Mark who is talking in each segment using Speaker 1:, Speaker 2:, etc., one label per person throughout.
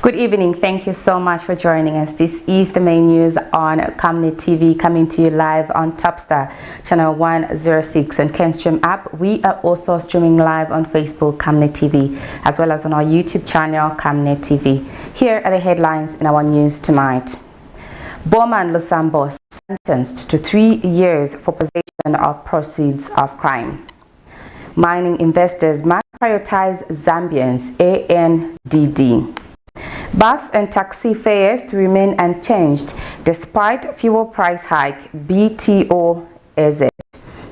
Speaker 1: Good evening. Thank you so much for joining us. This is the main news on Camnet TV, coming to you live on Topstar channel 106 and Kenstream app. We are also streaming live on Facebook, Camnet TV, as well as on our YouTube channel, Camnet TV. Here are the headlines in our news tonight. BOWMAN LUSAMBO sentenced to 3 years for possession of proceeds of crime. Mining investors must prioritize ZAMBIANS-ANDD. Bus and taxi fares to remain unchanged despite fuel price hike, BTOAZ.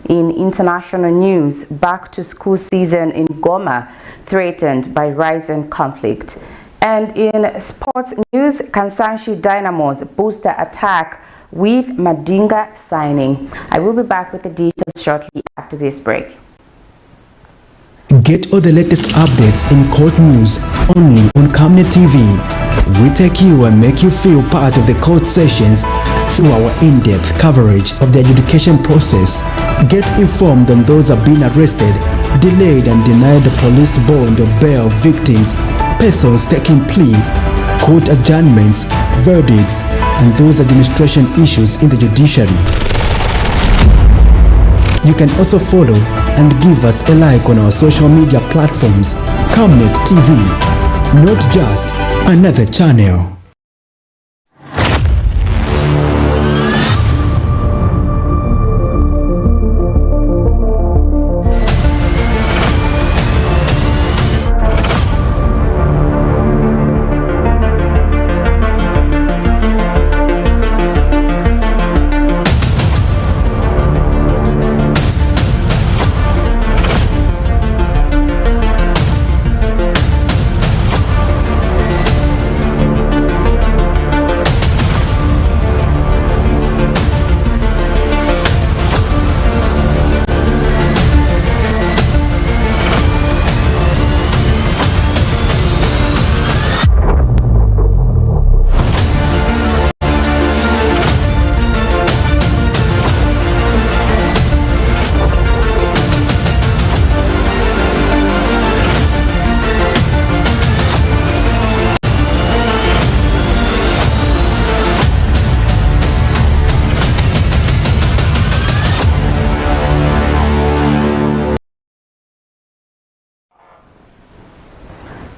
Speaker 1: In international news, back to school season in GOMA threatened by rising conflict. And in sports news, KANSANSHI DYNAMOS booster attack with MADINGA signing. I will be back with the details shortly after this break.
Speaker 2: Get all the latest updates in court news only on Camnet TV. We take you and make you feel part of the court sessions through our in-depth coverage of the adjudication process. Get informed on those who have been arrested, delayed and denied the police bond or bail victims, persons taking plea, court adjournments, verdicts, and those administration issues in the judiciary. You can also follow and give us a like on our social media platforms. Camnet TV, not just another channel.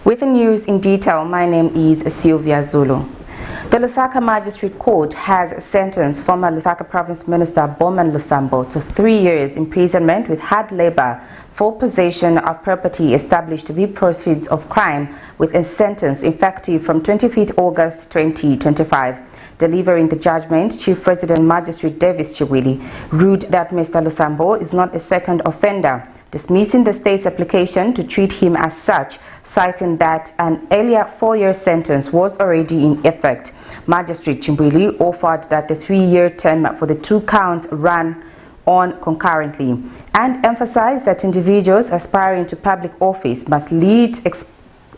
Speaker 1: With the news in detail, my name is Sylvia Zulu. The Lusaka Magistrate Court has sentenced former Lusaka Province Minister BOWMAN LUSAMBO to 3 years imprisonment with hard labor for possession of property established to be proceeds of crime, with a sentence effective from 25th August 2025. Delivering the judgment, Chief Resident Magistrate Davis Chiwili ruled that Mr. LUSAMBO is not a second offender, dismissing the state's application to treat him as such, citing that an earlier 4-year sentence was already in effect. Magistrate Chimbili offered that the 3-year term for the 2 counts run on concurrently, and emphasized that individuals aspiring to public office must lead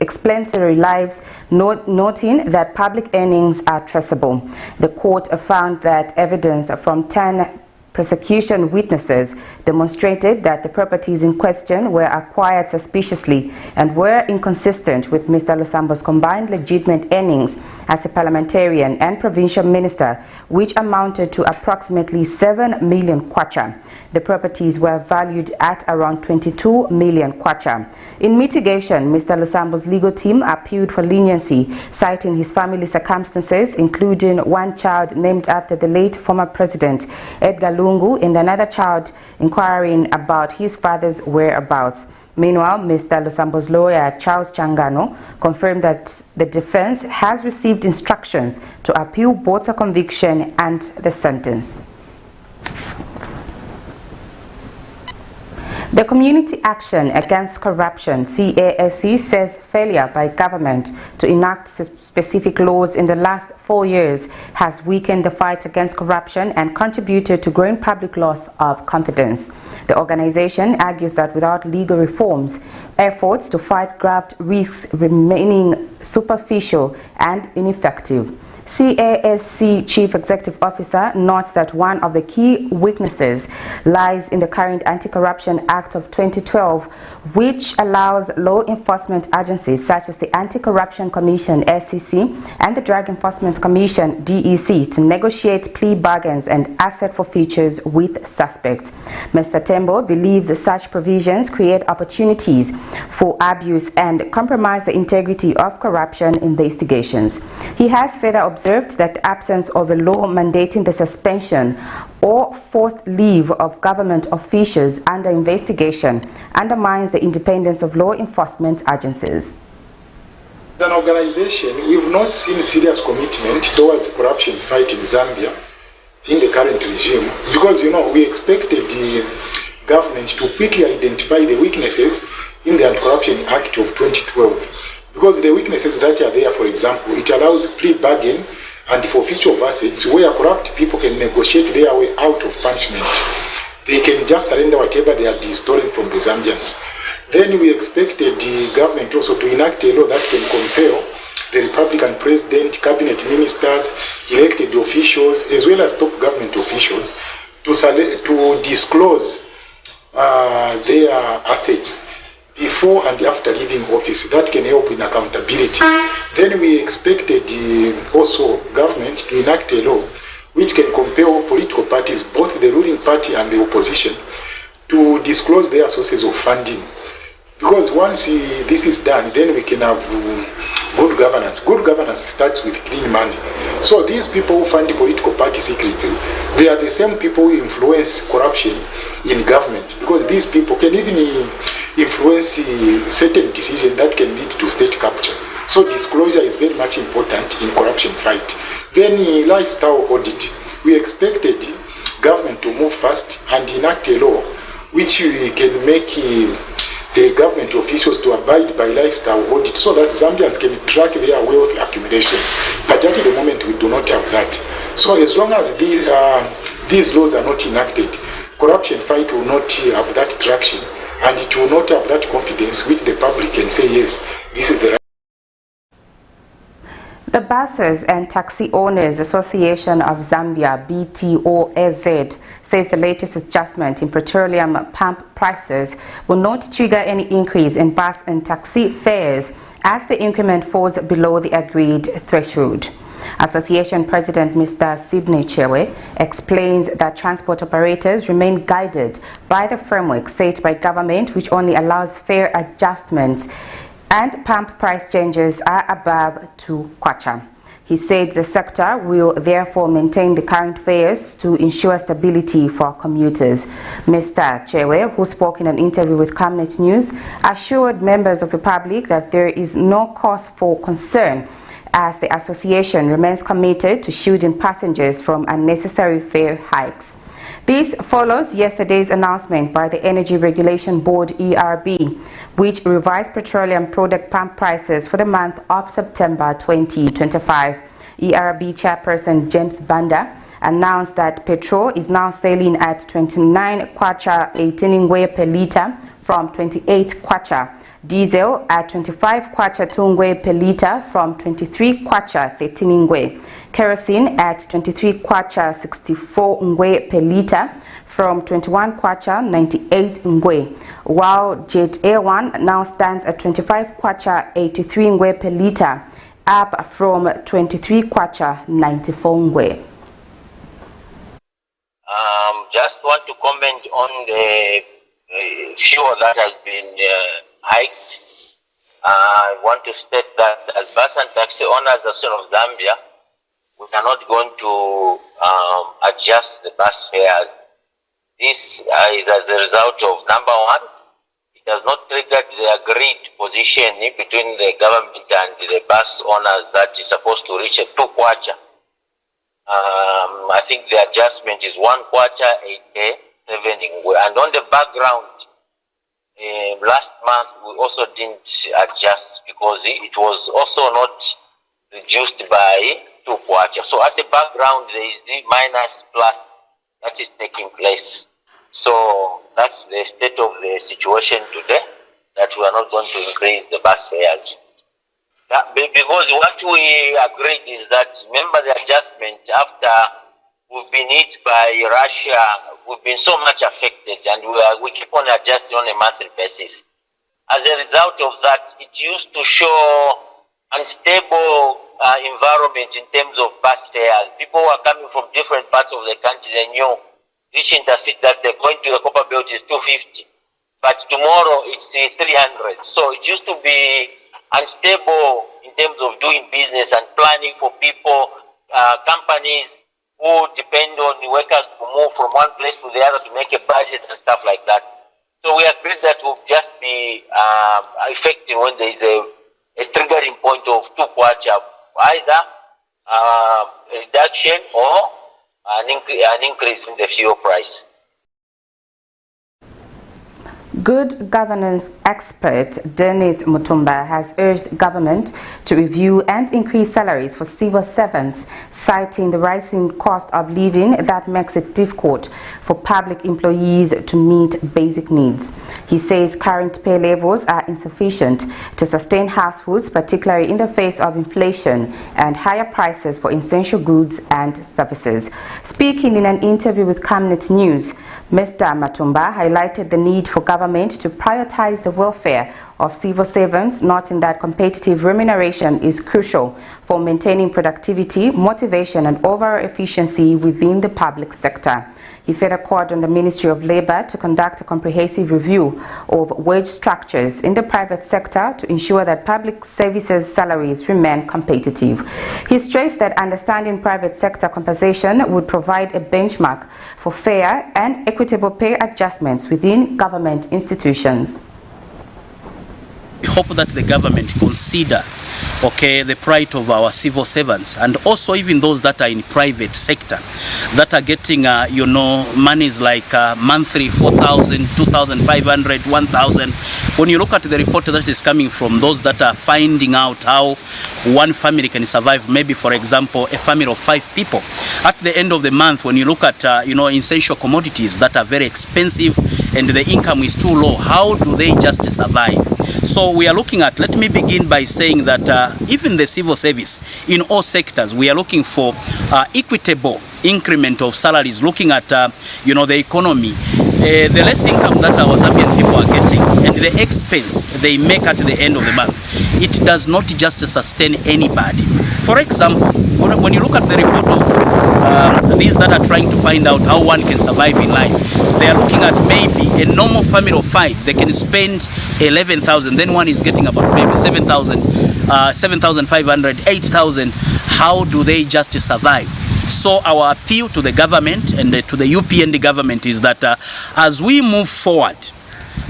Speaker 1: exemplary lives, noting that public earnings are traceable. The court found that evidence from 10 prosecution witnesses demonstrated that the properties in question were acquired suspiciously and were inconsistent with Mr. LUSAMBO's combined legitimate earnings as a parliamentarian and provincial minister, which amounted to approximately 7 million kwacha. The properties were valued at around 22 million kwacha. In mitigation, Mr. LUSAMBO's legal team appealed for leniency, citing his family circumstances, including 1 child named after the late former president, Edgar Lungu, and another child inquiring about his father's whereabouts. Meanwhile, Mr. LUSAMBO's lawyer, Charles Changano, confirmed that the defense has received instructions to appeal both the conviction and the sentence. The Community Action Against Corruption, CASC, says failure by government to enact specific laws in the last 4 years has weakened the fight against corruption and contributed to growing public loss of confidence. The organization argues that without legal reforms, efforts to fight graft risks remaining superficial and ineffective. CASC Chief Executive Officer notes that one of the key weaknesses lies in the current Anti-Corruption Act of 2012, which allows law enforcement agencies such as the Anti-Corruption Commission (SEC) and the Drug Enforcement Commission (DEC) to negotiate plea bargains and asset forfeitures with suspects. Mr. Tembo believes such provisions create opportunities for abuse and compromise the integrity of corruption investigations. He has further observed that the absence of a law mandating the suspension or forced leave of government officials under investigation undermines the independence of law enforcement agencies.
Speaker 3: As an organization, we've not seen serious commitment towards corruption fight in Zambia in the current regime because, we expected the government to quickly identify the weaknesses in the Anti-Corruption Act of 2012. Because the weaknesses that are there, for example, it allows plea bargain and forfeiture of assets where corrupt people can negotiate their way out of punishment. They can just surrender whatever they have stolen from the Zambians. Then we expected the government also to enact a law that can compel the Republican president, cabinet ministers, elected officials, as well as top government officials to disclose their assets before and after leaving office. That can help in accountability. Then we expected also government to enact a law which can compel political parties, both the ruling party and the opposition, to disclose their sources of funding. Because once this is done, then we can have good governance. Good governance starts with clean money. So these people who fund the political party secretly, they are the same people who influence corruption in government. Because these people can even influence certain decisions that can lead to state capture. So disclosure is very much important in corruption fight. Then lifestyle audit. We expected government to move fast and enact a law which can make the government officials to abide by lifestyle audit so that Zambians can track their wealth accumulation. But at the moment we do not have that. So as long as these laws are not enacted, corruption fight will not have that traction and it will not have that confidence which the public can say, yes, this is the right.
Speaker 1: The Buses and Taxi Owners Association of Zambia, BTOAZ, says the latest adjustment in petroleum pump prices will not trigger any increase in bus and taxi fares as the increment falls below the agreed threshold. Association President Mr. Sidney Chewe explains that transport operators remain guided by the framework set by government, which only allows fare adjustments and pump price changes are above 2 kwacha. He said the sector will therefore maintain the current fares to ensure stability for commuters. Mr. Chewe, who spoke in an interview with Camnet News, assured members of the public that there is no cause for concern as the association remains committed to shielding passengers from unnecessary fare hikes. This follows yesterday's announcement by the Energy Regulation Board (ERB), which revised petroleum product pump prices for the month of September 2025. ERB chairperson James Banda announced that petrol is now selling at 29 kwacha 18 ngwe per litre from 28 kwacha, diesel at 25 kwacha 2 ngwe per litre from 23 kwacha 13 ngwe, kerosene at 23 kwacha 64 ngwe per litre from 21 kwacha 98 ngwe, while Jet A1 now stands at 25 kwacha 83 ngwe per litre, up from 23 kwacha 94 ngwe.
Speaker 4: Just want to comment on the fuel that has been hiked. I want to state that as bus and taxi owners of Zambia, we are not going to adjust the bus fares. This is as a result of, number one, it has not triggered the agreed position between the government and the bus owners that is supposed to reach a 2 kwacha. I think the adjustment is 1 kwacha 87 ngwe. And on the background, last month we also didn't adjust because it was also not reduced by 2 kwacha. So at the background there is the minus plus that is taking place. So that's the state of the situation today, that we are not going to increase the bus fares. Because what we agreed is that, remember the adjustment after we've been hit by Russia, we've been so much affected, and we keep on adjusting on a monthly basis. As a result of that, it used to show unstable environment in terms of bus fares. People were coming from different parts of the country. They knew reaching the city that they're going to the Copper Belt is 250, but tomorrow it's 300. So it used to be unstable in terms of doing business and planning for people, companies who depend on the workers to move from one place to the other to make a budget and stuff like that. So we agreed that will just be effective when there is a triggering point of 2 kwacha, either a reduction or an increase in the fuel price.
Speaker 1: Good governance expert Dennis Mutumba has urged government to review and increase salaries for civil servants, citing the rising cost of living that makes it difficult for public employees to meet basic needs. He says current pay levels are insufficient to sustain households, particularly in the face of inflation and higher prices for essential goods and services. Speaking in an interview with Camnet News, Mr. Mutumba highlighted the need for government to prioritize the welfare of civil servants, noting that competitive remuneration is crucial for maintaining productivity, motivation and overall efficiency within the public sector. He further called on the Ministry of Labour to conduct a comprehensive review of wage structures in the private sector to ensure that public services salaries remain competitive. He stressed that understanding private sector compensation would provide a benchmark for fair and equitable pay adjustments within government institutions.
Speaker 5: We hope that the government consider the plight of our civil servants and also even those that are in private sector that are getting monies like monthly 4,000, 2,500, 1,000. When you look at the report that is coming from those that are finding out how one family can survive, maybe for example a family of 5 people, at the end of the month, when you look at essential commodities that are very expensive and the income is too low, how do they just survive? So we are looking at, let me begin by saying that even the civil service in all sectors, we are looking for equitable increment of salaries, looking at the economy, the less income that our Zambian people are getting and the expense they make at the end of the month, it does not just sustain anybody. For example, when you look at the report of these that are trying to find out how one can survive in life, they are looking at maybe a normal family of 5, they can spend 11,000, then one is getting about maybe 7,000, 7,500, 8,000. How do they just survive? So our appeal to the government and to the UPND government is that as we move forward,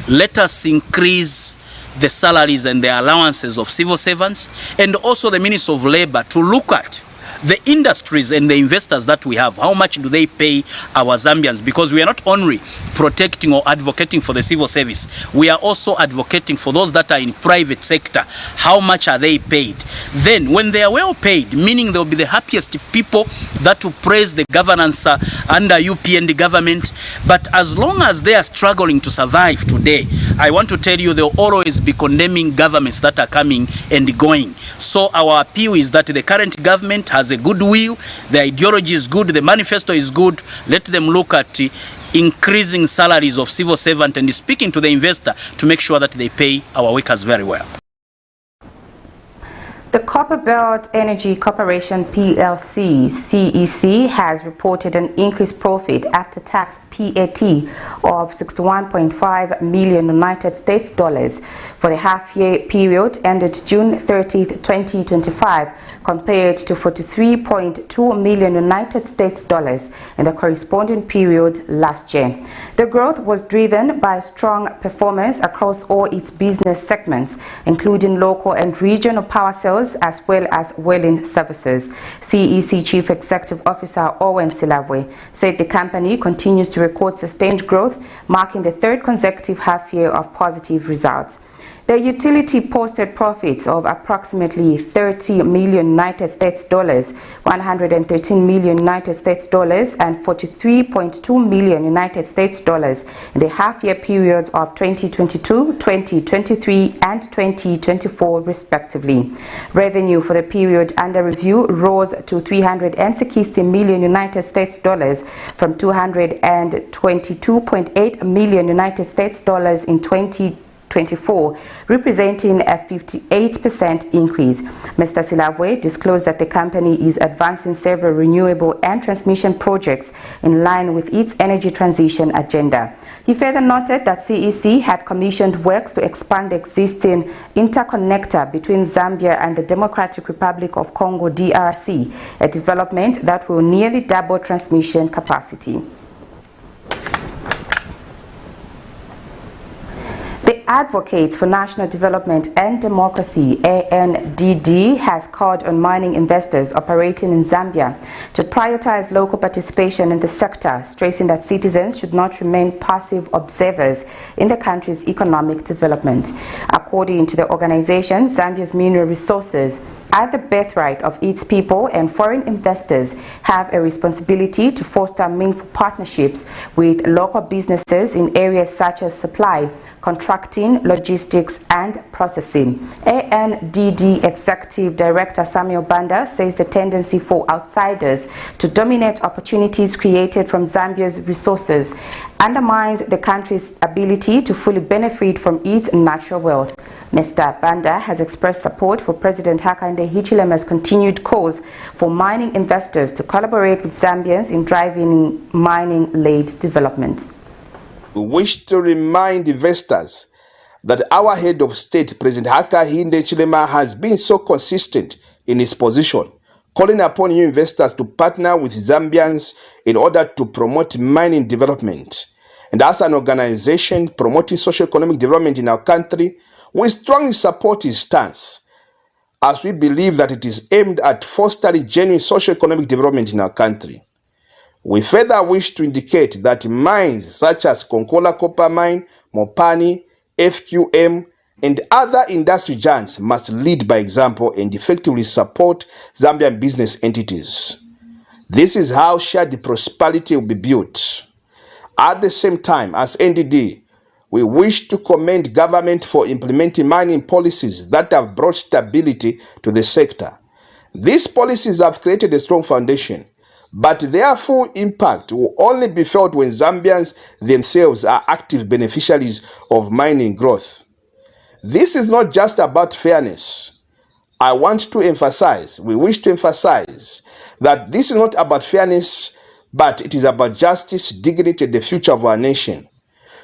Speaker 5: let us increase the salaries and the allowances of civil servants, and also the Ministry of Labour to look at the industries and the investors that we have. How much do they pay our Zambians? Because we are not only protecting or advocating for the civil service, we are also advocating for those that are in private sector. How much are they paid? Then when they are well paid, meaning they will be the happiest people that will praise the governance under UPND government. But as long as they are struggling to survive today, I want to tell you, they will always be condemning governments that are coming and going. So our appeal is that the current government has a good will, the ideology is good, the manifesto is good. Let them look at increasing salaries of civil servants and speaking to the investor to make sure that they pay our workers very well.
Speaker 1: The Copper Belt Energy Corporation PLC, CEC, has reported an increased profit after tax PAT of $61.5 million United States dollars for the half-year period ended June 30, 2025, compared to $43.2 million United States dollars in the corresponding period last year. The growth was driven by strong performance across all its business segments, including local and regional power sales as well as whaling services. CEC Chief Executive Officer Owen Silavwe said the company continues to record sustained growth, marking the 3rd consecutive half-year of positive results. The utility posted profits of approximately $30 million United States dollars, $113 million United States dollars, and $43.2 million United States dollars in the half-year periods of 2022, 2023, and 2024, respectively. Revenue for the period under review rose to $360 million United States dollars from $222.8 million United States dollars in 2024, representing a 58% increase. Mr. Silavwe disclosed that the company is advancing several renewable and transmission projects in line with its energy transition agenda. He further noted that CEC had commissioned works to expand the existing interconnector between Zambia and the Democratic Republic of Congo DRC, a development that will nearly double transmission capacity. The Advocates for National Development and Democracy, ANDD, has called on mining investors operating in Zambia to prioritize local participation in the sector, stressing that citizens should not remain passive observers in the country's economic development. According to the organization, Zambia's mineral resources are the birthright of its people, and foreign investors have a responsibility to foster meaningful partnerships with local businesses in areas such as supply, contracting, logistics, and processing. ANDD Executive Director Samuel Banda says the tendency for outsiders to dominate opportunities created from Zambia's resources undermines the country's ability to fully benefit from its natural wealth. Mr. Banda has expressed support for President Hakainde Hichilema's continued calls for mining investors to collaborate with Zambians in driving mining-led development.
Speaker 6: We wish to remind investors that our head of state, President Hakainde Hichilema, has been so consistent in his position, calling upon new investors to partner with Zambians in order to promote mining development. And as an organization promoting socio-economic development in our country, we strongly support his stance, as we believe that it is aimed at fostering genuine socio-economic development in our country. We further wish to indicate that mines such as Konkola Copper Mine, Mopani, FQM, and other industry giants must lead by example and effectively support Zambian business entities. This is how shared prosperity will be built. At the same time, as NDD, we wish to commend government for implementing mining policies that have brought stability to the sector. These policies have created a strong foundation, but their full impact will only be felt when Zambians themselves are active beneficiaries of mining growth. This is not just about fairness. We wish to emphasize that this is not about fairness, but it is about justice, dignity, and the future of our nation.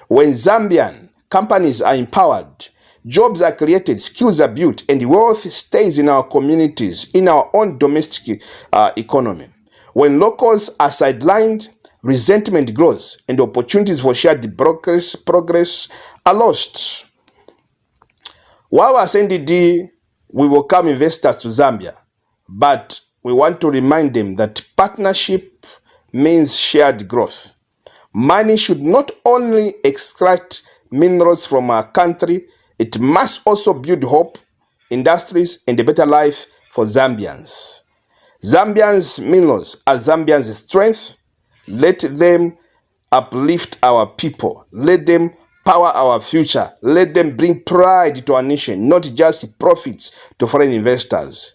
Speaker 6: When Zambian companies are empowered, jobs are created, skills are built, and wealth stays in our communities, in our own domestic economy. When locals are sidelined, resentment grows, and opportunities for shared progress are lost. While as NDD, we welcome investors to Zambia, but we want to remind them that partnership means shared growth. Mining should not only extract minerals from our country, it must also build hope, industries, and a better life for Zambians. Zambians' minerals are Zambians' strength. Let them uplift our people. Let them power our future. Let them bring pride to our nation, not just profits to foreign investors.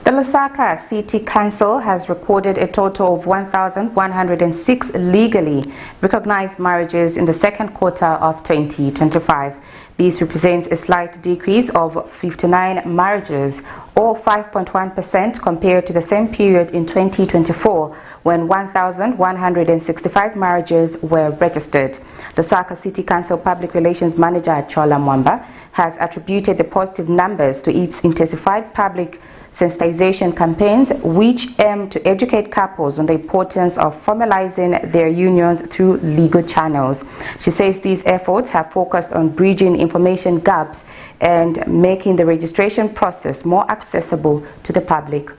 Speaker 1: The Lusaka City Council has recorded a total of 1,106 legally recognized marriages in the second quarter of 2025. This represents a slight decrease of 59 marriages, or 5.1% compared to the same period in 2024, when 1,165 marriages were registered. The Lusaka City Council Public Relations Manager Chola Mwamba has attributed the positive numbers to its intensified public sensitization campaigns, which aim to educate couples on the importance of formalizing their unions through legal channels. She says these efforts have focused on bridging information gaps and making the registration process more accessible to the public.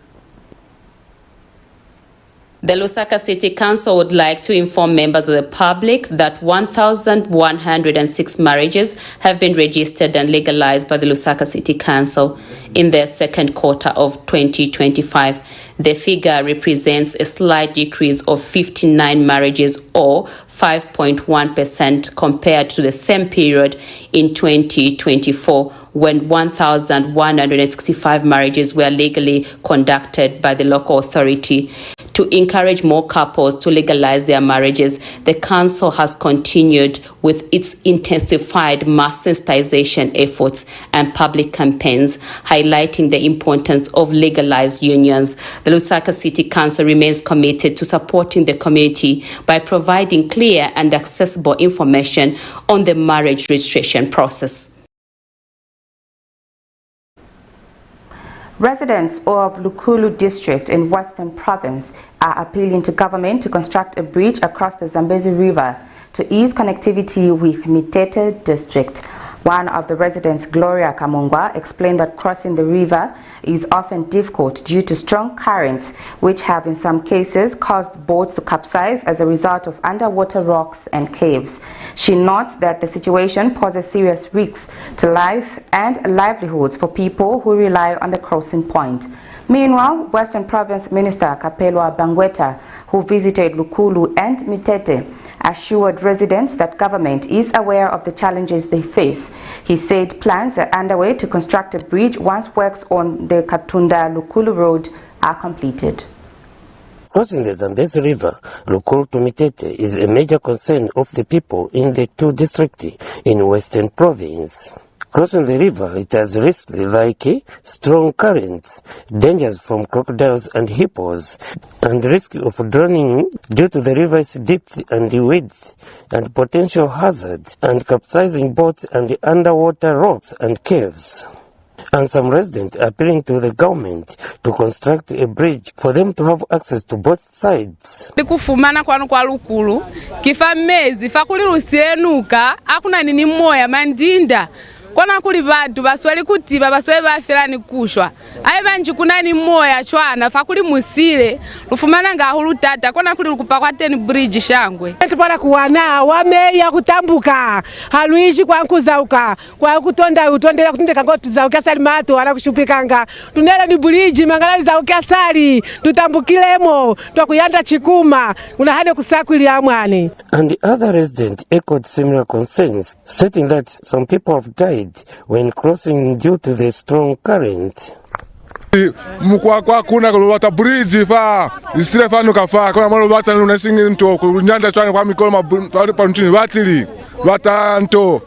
Speaker 7: The Lusaka City Council would like to inform members of the public that 1,106 marriages have been registered and legalized by the Lusaka City Council in their second quarter of 2025. The figure represents a slight decrease of 59 marriages or 5.1% compared to the same period in 2024, when 1,165 marriages were legally conducted by the local authority. To encourage more couples to legalize their marriages, the council has continued with its intensified mass sensitization efforts and public campaigns, highlighting the importance of legalized unions. The Lusaka City Council remains committed to supporting the community by providing clear and accessible information on the marriage registration process.
Speaker 1: Residents of Lukulu district in Western Province are appealing to government to construct a bridge across the Zambezi River to ease connectivity with Mitete district. One of the residents, Gloria Kamungwa, explained that crossing the river is often difficult due to strong currents, which have in some cases caused boats to capsize as a result of underwater rocks and caves. She notes that the situation poses serious risks to life and livelihoods for people who rely on the crossing point. Meanwhile, Western Province Minister Kapelwa Bangweta, who visited Lukulu and Mitete, assured residents that government is aware of the challenges they face. He said plans are underway to construct a bridge once works on the Katunda-Lukulu road are completed.
Speaker 8: Crossing the Zambezi River, Lukulu to Mitete, is a major concern of the people in the two districts in Western Province. Crossing the river, it has risks like strong currents, dangers from crocodiles and hippos, and risk of drowning due to the river's depth and width, and potential hazards, and capsizing boats and underwater rocks and caves. And some residents appealing to the government to construct a bridge for them to have access to both sides.
Speaker 9: Kufumana kwanu kwa Lukulu, kifamezi, fakuli lusienuka, akuna nini moya mandinda. Kona kuli badu baswali kutiba baswali bafirani kushwa aye banji kunani moya chwana fakuli musile lufumana nga hulu tata kona kuli kupakwa 10 bridge shangwe tupala kuwana wameya kutambuka haluishi kwa nkuzauka kwa kutonda utondela kutindeka ngo tuzauka sali mato ala kushupikanga tunela ni bridge mangala zauka sali tutambukilemo twakuyanda chikuma unahane kusakwili amwane.
Speaker 8: And the other resident echoed similar concerns, stating that some people have died when crossing due to the strong current.
Speaker 10: Mukwa kuna kulubata bridge fa istire fa nukafa kuna malo bata nunasingi nto kunyanda chwane kwa mikolo pa ntini batili bata nto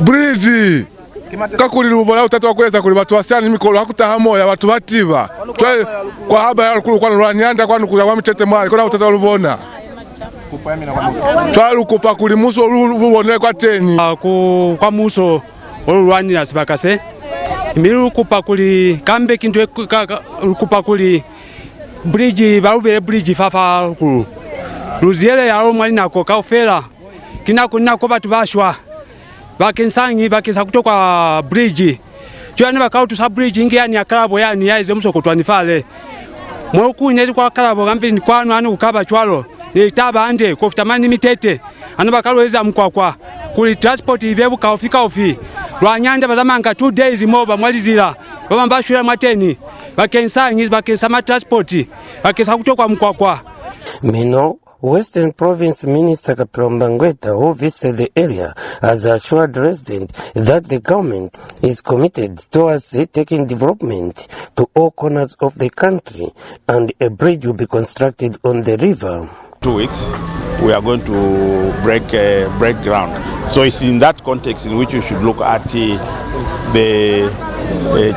Speaker 10: bridge kakuli lubola utatu wakweza kuli batu wasiani mikolo hakutaha moya batu batiba kwa haba ya lukulu kwa nyanda kwa nukuza kwa Mitete mwali kuna utatu lubona twalu kupa kuli muso lubone kwa teni
Speaker 11: kwa muso olwani nasibakase miru kupa kuli kambe kintu kupa kuli bridge balube bridge fafa ku luziele ya omwali nako kaufela kinako nako batu bashwa bakensangi bakisa kutoka bridge jwana bakautu sa bridge ingi yani akalabo yani yaize musoko twanifale mwoku nyeri kwa kalabo kambe ni kwanu anu ukaba chwalo ni taba ande kofutamani Mitete anabakalweza mkwakwa kuli transport ibebu kaofika ofi lwanyanda bazamanga 2 days moba mwalizira baba mbashura mateni bakensangi bakensama transport bakesa kutoka mkwakwa.
Speaker 8: Mino Western Province Minister Bangweta, who visited the area, has assured residents that the government is committed towards taking development to all corners of the country and a bridge will be constructed on the river.
Speaker 12: 2 weeks we are going to break ground. So it's in that context in which we should look at the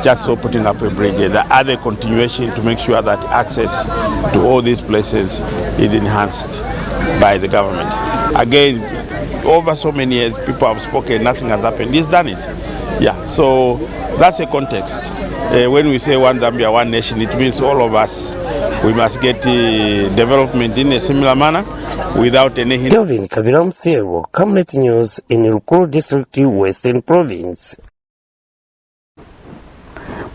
Speaker 12: just putting up a bridge, the other continuation to make sure that access to all these places is enhanced by the government. Again, over so many years, people have spoken, nothing has happened. He's done it. Yeah, so that's a context. When we say one Zambia, one nation, it means all of us. We must get development in a similar manner without any hindrance.
Speaker 8: Kelvin Kabiram Sierwo, Camnet News in Lukulu District, Western Province.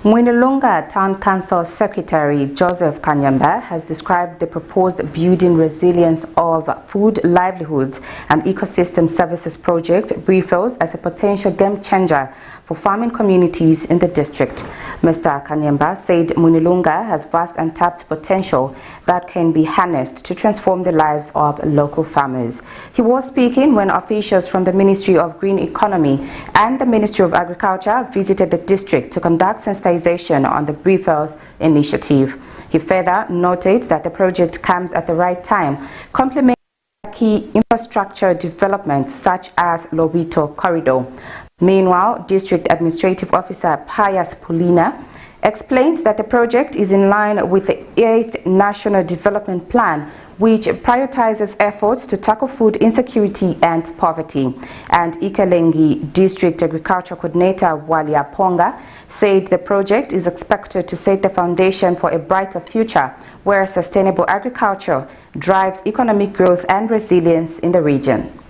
Speaker 1: Mwinilunga Town Council Secretary Joseph Kanyamba has described the proposed Building Resilience of Food, Livelihoods and Ecosystem Services project, BOWMAN, as a potential game changer for farming communities in the district. Mr. Kanyamba said Mwinilunga has vast untapped potential that can be harnessed to transform the lives of local farmers. He was speaking when officials from the Ministry of Green Economy and the Ministry of Agriculture visited the district to conduct sensitization on the BOWMAN initiative. He further noted that the project comes at the right time, complementing key infrastructure developments such as Lobito Corridor. Meanwhile, District Administrative Officer Pius Polina explained that the project is in line with the 8th National Development Plan, which prioritizes efforts to tackle food insecurity and poverty. And Ikelengi District Agriculture Coordinator Walia Ponga said the project is expected to set the foundation for a brighter future where sustainable agriculture drives economic growth and resilience in the region.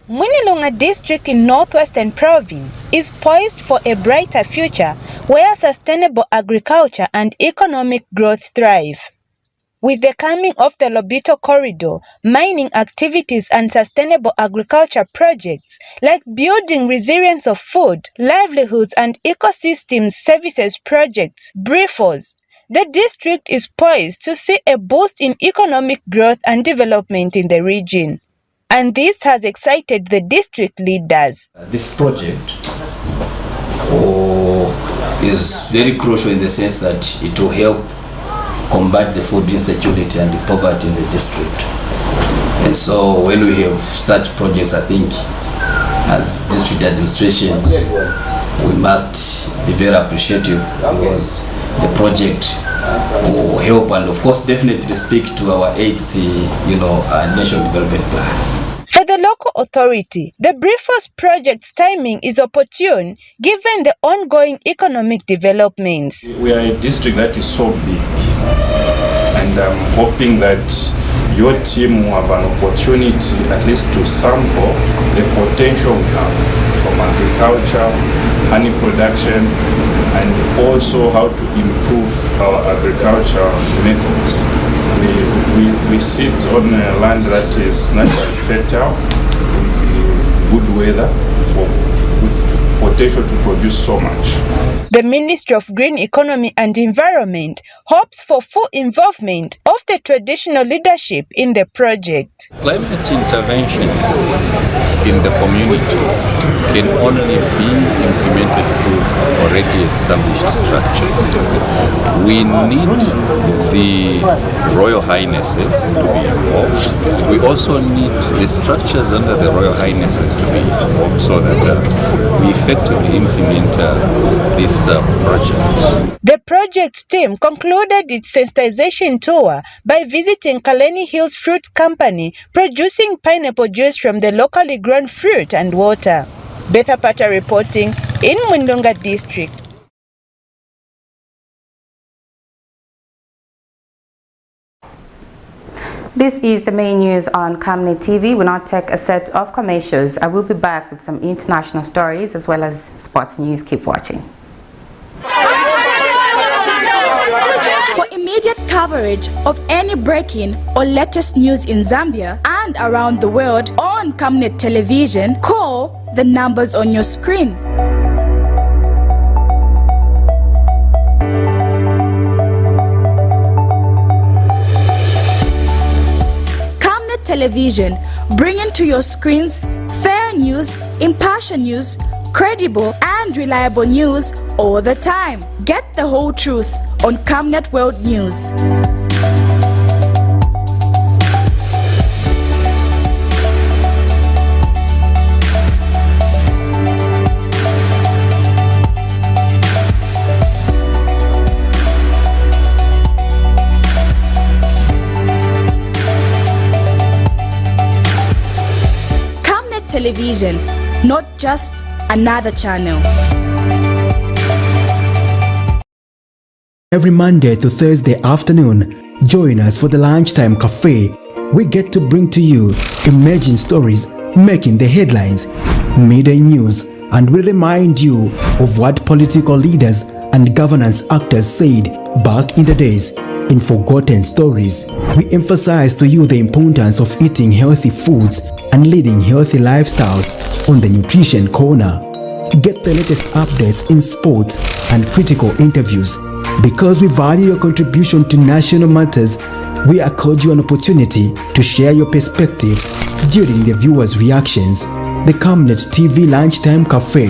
Speaker 13: Mwinilunga District in Northwestern Province is poised for a brighter future where sustainable agriculture and economic growth thrive. With the coming of the Lobito Corridor, mining activities and sustainable agriculture projects like building resilience of food, livelihoods and ecosystem services projects, BOWMAN, the district is poised to see a boost in economic growth and development in the region. And this has excited the district leaders.
Speaker 14: This project is very crucial in the sense that it will help combat the food insecurity and the poverty in the district. And so when we have such projects, I think as district administration, we must be very appreciative because the project will help and of course definitely speak to our 8th National Development Plan.
Speaker 13: For the local authority, the BOWMAN project's timing is opportune given the ongoing economic developments.
Speaker 15: We are a district that is so big, and I'm hoping that your team will have an opportunity at least to sample the potential we have from agriculture, honey production, and also how to improve our agriculture methods. We sit on a land that is naturally fertile with good weather with potential to produce so much.
Speaker 13: The Ministry of Green Economy and Environment hopes for full involvement of the traditional leadership in the project.
Speaker 16: Climate interventions in the communities can only be implemented through already established structures. We need the Royal Highnesses to be involved. We also need the structures under the Royal Highnesses to be involved so that we effectively implement this project.
Speaker 13: The project team concluded its sensitization tour by visiting Kaleni Hills Fruit Company, producing pineapple juice from the locally grown fruit and water. Betha Pata reporting in Mwinilunga District.
Speaker 1: This is the main news on Camnet TV. We'll now take a set of commercials. I will be back with some international stories as well as sports news. Keep watching.
Speaker 17: For immediate coverage of any breaking or latest news in Zambia and around the world on Camnet Television, call the numbers on your screen. Camnet Television, bringing to your screens fair news, impartial news, credible and reliable news all the time. Get the whole truth on Camnet World News. Camnet Television, not just another channel.
Speaker 2: Every Monday to Thursday afternoon, join us for the Lunchtime Cafe. We get to bring to you emerging stories making the headlines, midday news, and we remind you of what political leaders and governance actors said back in the days. In Forgotten Stories, we emphasize to you the importance of eating healthy foods and leading healthy lifestyles on the Nutrition Corner. Get the latest updates in sports and critical interviews. Because we value your contribution to national matters, we accord you an opportunity to share your perspectives during the viewers' reactions. The Camnet TV Lunchtime Cafe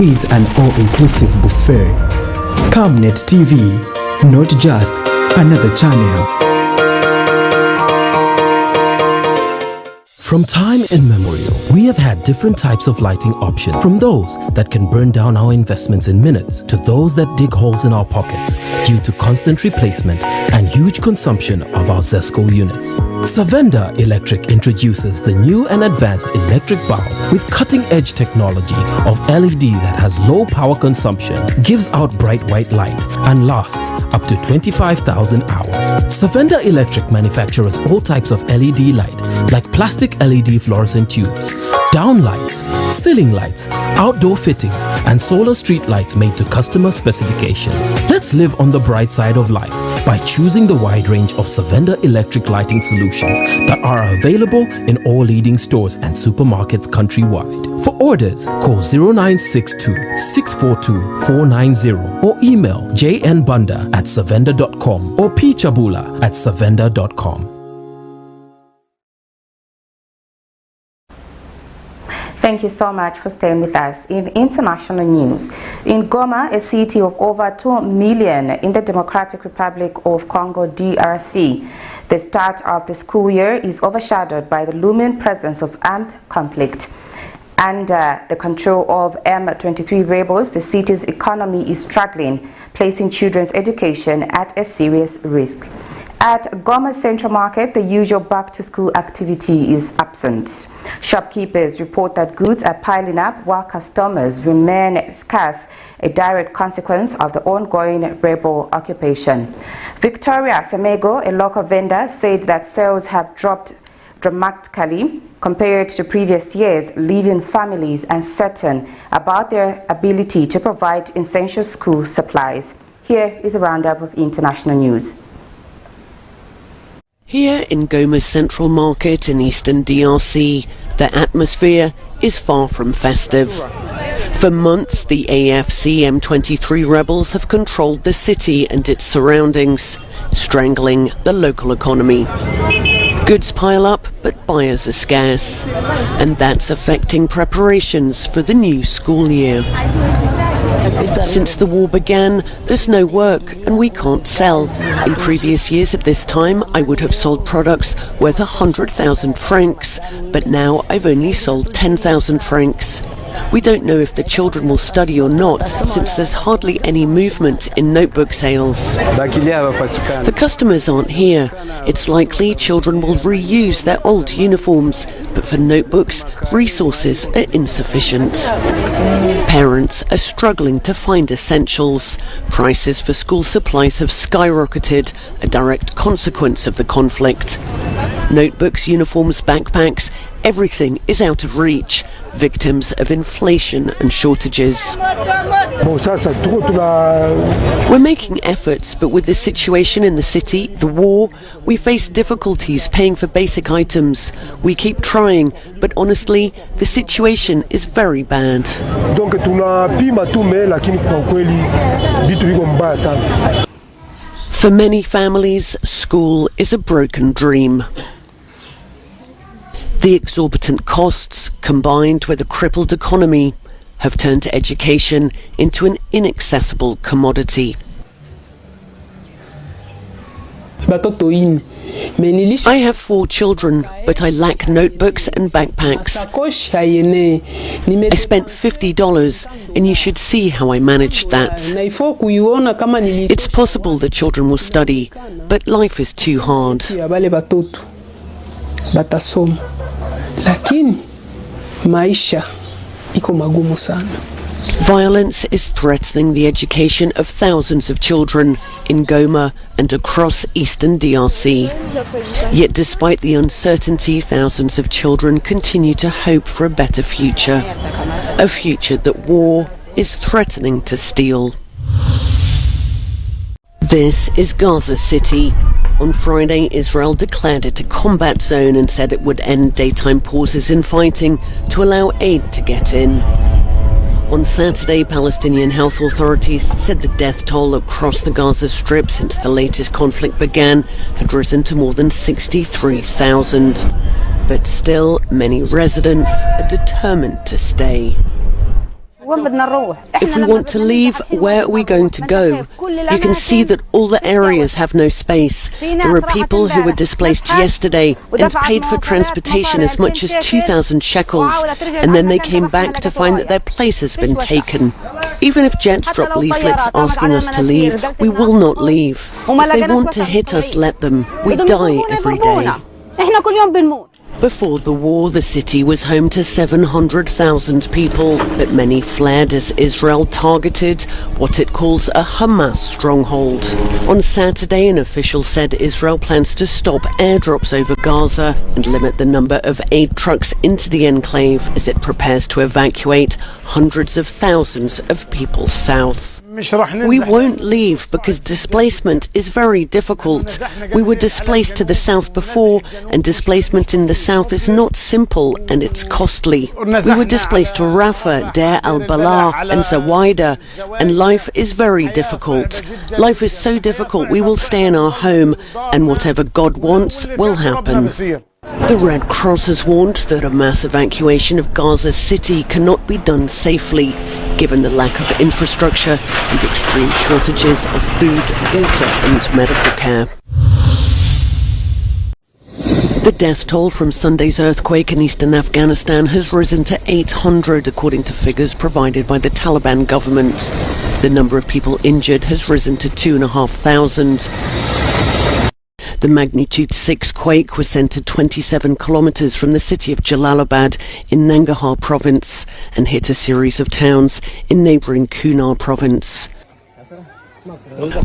Speaker 2: is an all-inclusive buffet. Camnet TV, not just another channel.
Speaker 18: From time immemorial, we have had different types of lighting options, from those that can burn down our investments in minutes to those that dig holes in our pockets due to constant replacement and huge consumption of our ZESCO units. Savenda Electric introduces the new and advanced electric bulb with cutting-edge technology of LED that has low power consumption, gives out bright white light, and lasts up to 25,000 hours. Savenda Electric manufactures all types of LED light, like plastic LED fluorescent tubes, down lights, ceiling lights, outdoor fittings, and solar street lights made to customer specifications. Let's live on the bright side of life by choosing the wide range of Savenda electric lighting solutions that are available in all leading stores and supermarkets countrywide. For orders, call 0962 642 490 or email jnbunda@savenda.com or pchabula@savenda.com.
Speaker 1: Thank you so much for staying with us. In international news, in Goma, a city of over 2 million in the Democratic Republic of Congo, DRC, the start of the school year is overshadowed by the looming presence of armed conflict. Under the control of M23 rebels, the city's economy is struggling, placing children's education at a serious risk. At Goma Central Market, the usual back-to-school activity is absent. Shopkeepers report that goods are piling up while customers remain scarce, a direct consequence of the ongoing rebel occupation. Victoria Semego, a local vendor, said that sales have dropped dramatically compared to previous years, leaving families uncertain about their ability to provide essential school supplies. Here is a roundup of international news.
Speaker 19: Here in Goma's Central Market in eastern DRC, the atmosphere is far from festive. For months, the AFC M23 rebels have controlled the city and its surroundings, strangling the local economy. Goods pile up, but buyers are scarce, and that's affecting preparations for the new school year. Since the war began, there's no work and we can't sell. In previous years at this time, I would have sold products worth 100,000 francs, but now I've only sold 10,000 francs. We don't know if the children will study or not, since there's hardly any movement in notebook sales. The customers aren't here. It's likely children will reuse their old uniforms, but for notebooks, resources are insufficient. Parents are struggling to find essentials. Prices for school supplies have skyrocketed, a direct consequence of the conflict. Notebooks, uniforms, backpacks, everything is out of reach, victims of inflation and shortages. We're making efforts, but with the situation in the city, the war, we face difficulties paying for basic items. We keep trying, but honestly, the situation is very bad. For many families, school is a broken dream. The exorbitant costs, combined with a crippled economy, have turned education into an inaccessible commodity. I have 4 children, but I lack notebooks and backpacks. I spent $50, and you should see how I managed that. It's possible the children will study, but life is too hard.
Speaker 20: Lakini maisha iko magumu sana.
Speaker 19: Violence is threatening the education of thousands of children in Goma and across eastern DRC. Yet despite the uncertainty, thousands of children continue to hope for a better future. a future that war is threatening to steal. This is Gaza City. On Friday, Israel declared it a combat zone and said it would end daytime pauses in fighting to allow aid to get in. On Saturday, Palestinian health authorities said the death toll across the Gaza Strip since the latest conflict began had risen to more than 63,000. But still, many residents are determined to stay. If we want to leave, where are we going to go? You can see that all the areas have no space. There are people who were displaced yesterday and paid for transportation as much as 2,000 shekels, and then they came back to find that their place has been taken. Even if jets drop leaflets asking us to leave, we will not leave. If they want to hit us, let them. We die every day. Before the war, the city was home to 700,000 people, but many fled as Israel targeted what it calls a Hamas stronghold. On Saturday, an official said Israel plans to stop airdrops over Gaza and limit the number of aid trucks into the enclave as it prepares to evacuate hundreds of thousands of people south. We won't leave because displacement is very difficult. We were displaced to the south before, and displacement in the south is not simple and it's costly. We were displaced to Rafah, Deir al-Balah and Zawaida, and life is very difficult. Life is so difficult we will stay in our home, and whatever God wants will happen. The Red Cross has warned that a mass evacuation of Gaza City cannot be done safely, given the lack of infrastructure and extreme shortages of food, water and medical care. The death toll from Sunday's earthquake in eastern Afghanistan has risen to 800, according to figures provided by the Taliban government. The number of people injured has risen to 2,500. The magnitude 6 quake was centered 27 kilometers from the city of Jalalabad in Nangarhar province and hit a series of towns in neighboring Kunar province.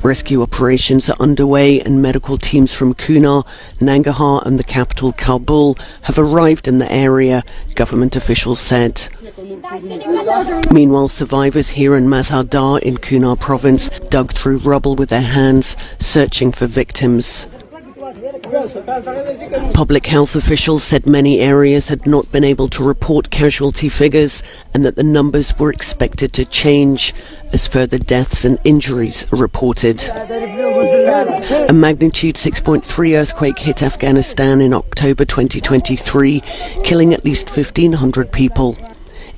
Speaker 19: Rescue operations are underway and medical teams from Kunar, Nangarhar and the capital Kabul have arrived in the area, government officials said. Meanwhile, survivors here in Mazar-Dar in Kunar province dug through rubble with their hands, searching for victims. Public health officials said many areas had not been able to report casualty figures and that the numbers were expected to change as further deaths and injuries are reported. A magnitude 6.3 earthquake hit Afghanistan in October 2023, killing at least 1,500 people.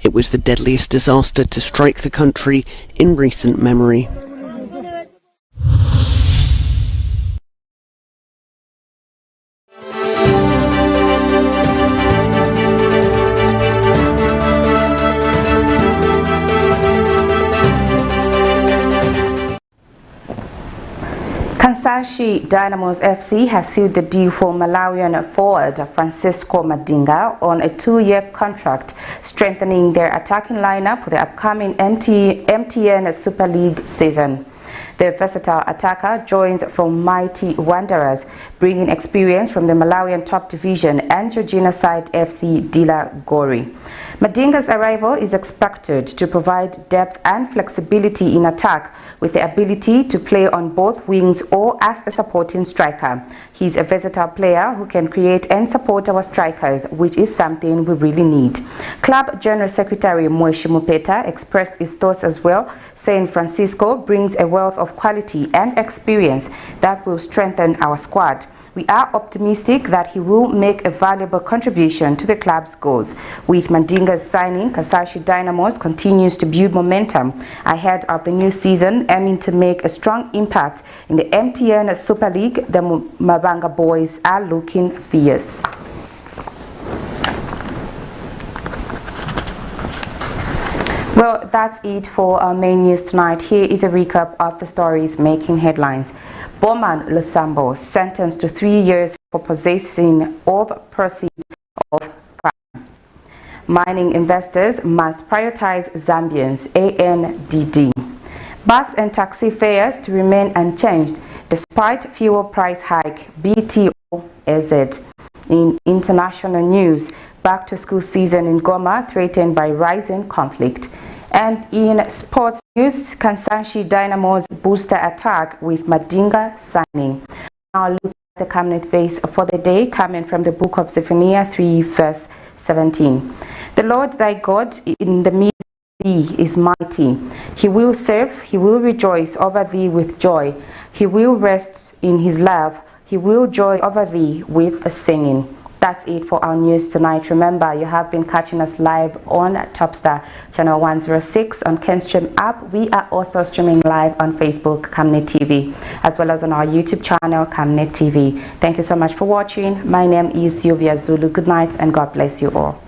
Speaker 19: It was the deadliest disaster to strike the country in recent memory.
Speaker 1: KANSANSHI DYNAMOS FC has sealed the deal for Malawian forward Francisco Madinga on a 2-year contract, strengthening their attacking lineup for the upcoming MTN Super League season. The versatile attacker joins from Mighty Wanderers, bringing experience from the Malawian top division and Georgina side FC Dila Gori. Madinga's arrival is expected to provide depth and flexibility in attack, with the ability to play on both wings or as a supporting striker. He's a versatile player who can create and support our strikers, which is something we really need. Club General Secretary Mweshi Mupeta expressed his thoughts as well, saying Francisco brings a wealth of quality and experience that will strengthen our squad. We are optimistic that he will make a valuable contribution to the club's goals. With Madinga's signing, KANSANSHI DYNAMOS continues to build momentum ahead of the new season, aiming to make a strong impact in the MTN Super League. The Mabanga boys are looking fierce. Well, that's it for our main news tonight. Here is a recap of the stories making headlines. BOWMAN LUSAMBO sentenced to 3 years for possessing of proceeds of crime. Mining investors must prioritize ZAMBIANS-ANDD. Bus and taxi fares to remain unchanged despite fuel price hike. BOWMAN. In international news, back-to-school season in Goma threatened by rising conflict. And in sports news, KANSANSHI DYNAMOS booster attack with MADINGA signing. Now look at the Camnet verse for the day, coming from the book of Zephaniah 3 verse 17. The Lord thy God in the midst of thee is mighty. He will serve, he will rejoice over thee with joy. He will rest in his love. He will joy over thee with a singing. That's it for our news tonight. Remember, you have been catching us live on Topstar channel 106 on KenStream app. We are also streaming live on Facebook, Camnet TV, as well as on our YouTube channel, Camnet TV. Thank you so much for watching. My name is Sylvia Zulu. Good night and God bless you all.